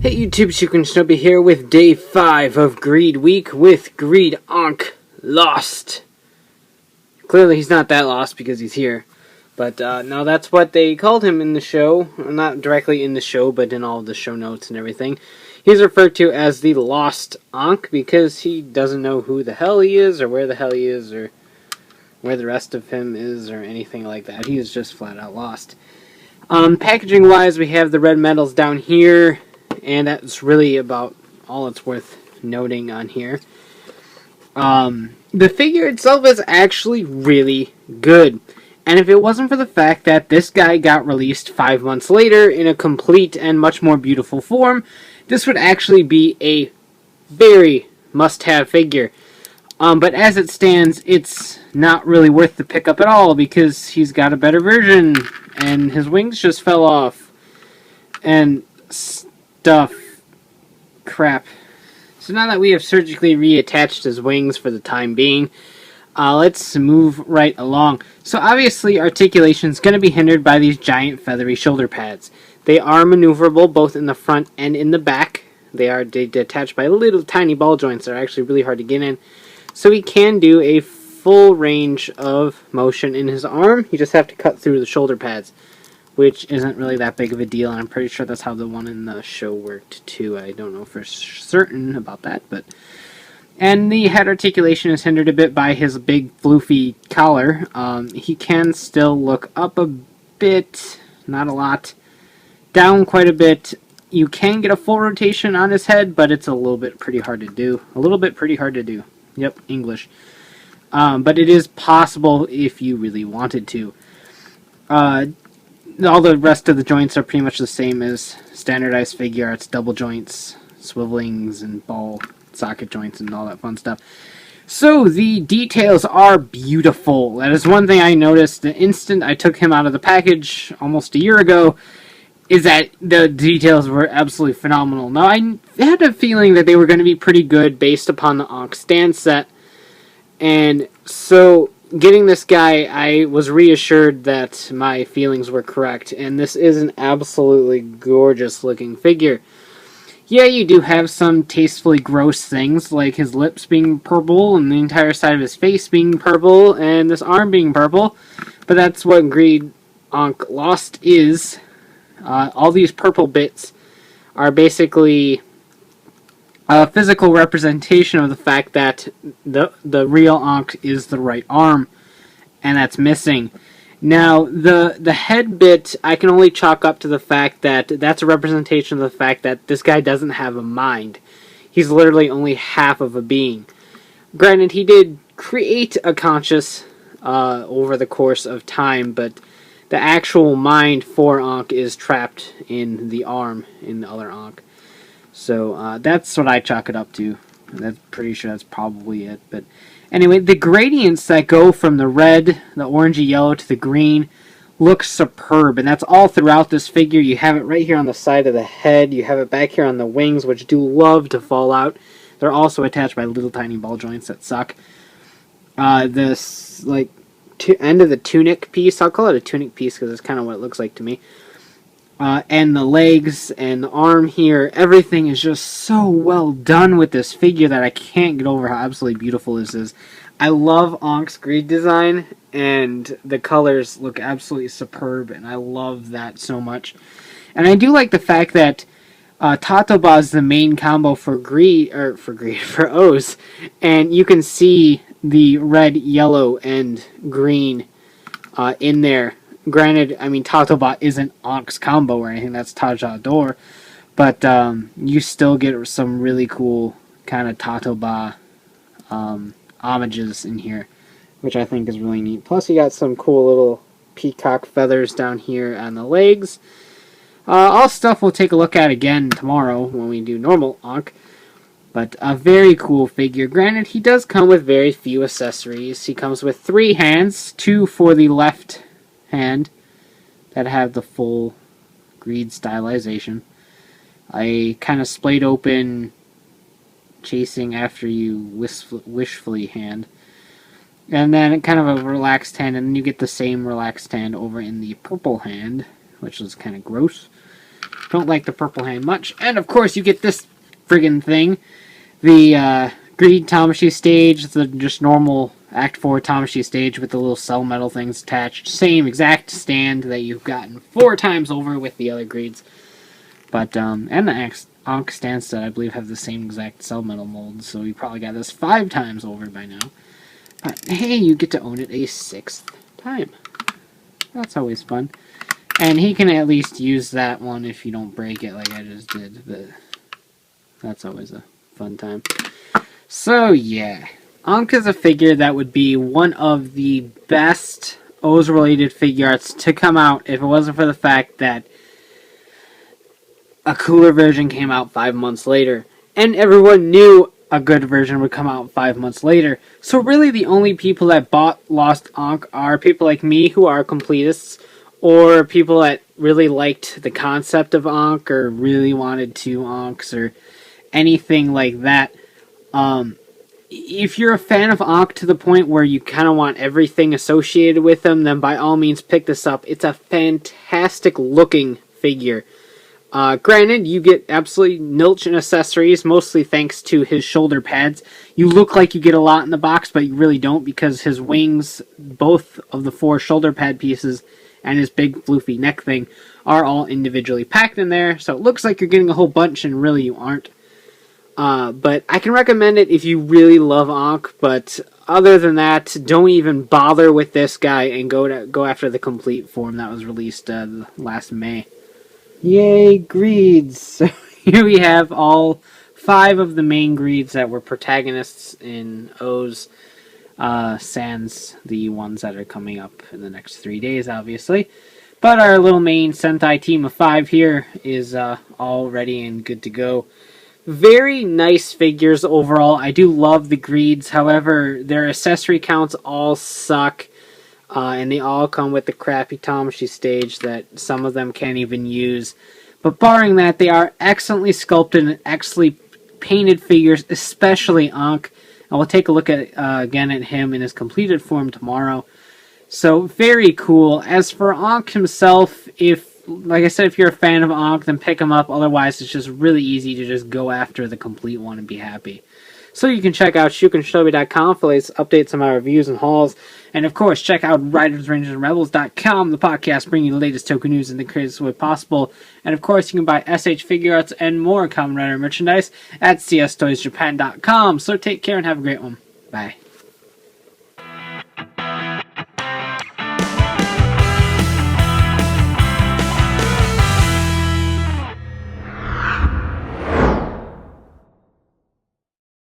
Hey YouTube, Ankh here with day 5 of Greed week with Greed Ankh Lost. Clearly he's not that lost because he's here. But no, that's what they called him in the show. Not directly in the show, but in all of the show notes and everything. He's referred to as the Lost Ankh because he doesn't know who the hell he is, or where the hell he is, or where the rest of him is, or anything like that. He is just flat out lost. Packaging wise, we have the red metals down here. And that's really about all it's worth noting on here. The figure itself is actually really good. And if it wasn't for the fact that this guy got released 5 months later in a complete and much more beautiful form, this would actually be a very must-have figure. But as it stands, it's not really worth the pickup at all because he's got a better version and his wings just fell off. And crap. So now that we have surgically reattached his wings for the time being, let's move right along. So obviously Articulation is going to be hindered by these giant feathery shoulder pads. They are maneuverable both in the front and in the back. They detached by little tiny ball joints that are actually really hard to get in. So he can do a full range of motion in his arm. You just have to cut through the shoulder pads, which isn't really that big of a deal, and I'm pretty sure that's how the one in the show worked too. I don't know for certain about that, but... And the head articulation is hindered a bit by his big floofy collar. He can still look up a bit, not a lot, down quite a bit. You can get a full rotation on his head, but it's a little bit pretty hard to do. Yep, English. But it is possible if you really wanted to. All the rest of the joints are pretty much the same as standardized Figuarts, double joints, swivelings, and ball socket joints, and all that fun stuff. So, the details are beautiful. That is one thing I noticed the instant I took him out of the package almost a year ago, is that the details were absolutely phenomenal. Now, I had a feeling that they were going to be pretty good based upon the Ankh stand set, and so... Getting this guy, I was reassured that my feelings were correct, and this is an absolutely gorgeous looking figure. Yeah, you do have some tastefully gross things, like his lips being purple, and the entire side of his face being purple, and this arm being purple, but that's what Greed Ankh Lost is. All these purple bits are basically a physical representation of the fact that the real Ankh is the right arm, and that's missing. Now, the head bit, I can only chalk up to the fact that that's a representation of the fact that this guy doesn't have a mind. He's literally only half of a being. Granted, he did create a conscious over the course of time, but the actual mind for Ankh is trapped in the arm, in the other Ankh. So that's what I chalk it up to. That's pretty sure that's probably it. But anyway, the gradients that go from the red, the orangey yellow to the green look superb. And that's all throughout this figure. You have it right here on the side of the head. You have it back here on the wings, which do love to fall out. They're also attached by little tiny ball joints that suck. This end of the tunic piece, I'll call it a tunic piece because it's kind of what it looks like to me. And the legs and the arm here, everything is just so well done with this figure that I can't get over how absolutely beautiful this is. I love Ankh's Greed design, and the colors look absolutely superb, and I love that so much. And I do like the fact that Tatoba is the main combo for O's, and you can see the red, yellow, and green in there. Granted, I mean, Tatoba isn't Ankh's combo or anything, that's Tajador, but you still get some really cool kind of Tatoba homages in here, which I think is really neat. Plus, you got some cool little peacock feathers down here on the legs. All stuff we'll take a look at again tomorrow when we do normal Ankh, but a very cool figure. Granted, he does come with very few accessories. He comes with 3 hands, 2 for the left hand that have the full Greed stylization. A kind of splayed open chasing after you wishfully hand. And then kind of a relaxed hand, and then you get the same relaxed hand over in the purple hand, which is kind of gross. Don't like the purple hand much. And of course you get this friggin' thing. The Greeed Tamashii Stage. It's the just normal Act 4 Tamashii Stage with the little cell metal things attached. Same exact stand that you've gotten 4 times over with the other Greeds. But, and the Ankh stand set, I believe, have the same exact cell metal mold. So you probably got this 5 times over by now. But hey, you get to own it a 6th time. That's always fun. And he can at least use that one if you don't break it like I just did. But that's always a fun time. So yeah, Ankh is a figure that would be one of the best O's-related figure arts to come out if it wasn't for the fact that a cooler version came out 5 months later. And everyone knew a good version would come out 5 months later. So really the only people that bought Lost Ankh are people like me who are completists, or people that really liked the concept of Ankh or really wanted 2 Ankhs or anything like that. If you're a fan of Ankh to the point where you kind of want everything associated with them, then by all means pick this up. It's a fantastic looking figure. Granted, you get absolutely nilch in accessories, mostly thanks to his shoulder pads. You look like you get a lot in the box, but you really don't, because his wings, both of the 4 shoulder pad pieces, and his big floofy neck thing, are all individually packed in there, so it looks like you're getting a whole bunch, and really you aren't. But I can recommend it if you really love Ankh, but other than that, don't even bother with this guy and go after the complete form that was released last May. Yay, Greeds! So here we have all 5 of the main Greeds that were protagonists in O's, sans the ones that are coming up in the next 3 days, obviously. But our little main Sentai team of 5 here is all ready and good to go. Very nice figures overall. I do love the Greeds, however, their accessory counts all suck. And they all come with the crappy Tamashii stage that some of them can't even use. But barring that, they are excellently sculpted and excellently painted figures, especially Ankh. And we'll take a look at again at him in his completed form tomorrow. So, very cool. As for Ankh himself, like I said, if you're a fan of Ankh, then pick him up. Otherwise, it's just really easy to just go after the complete one and be happy. So you can check out shukinshobi.com for latest updates on my reviews and hauls. And of course, check out RidersRangersandRebels.com, the podcast bringing you the latest token news in the craziest way possible. And of course, you can buy S.H.Figuarts and more Kamen Rider merchandise at cstoysjapan.com. So take care and have a great one. Bye.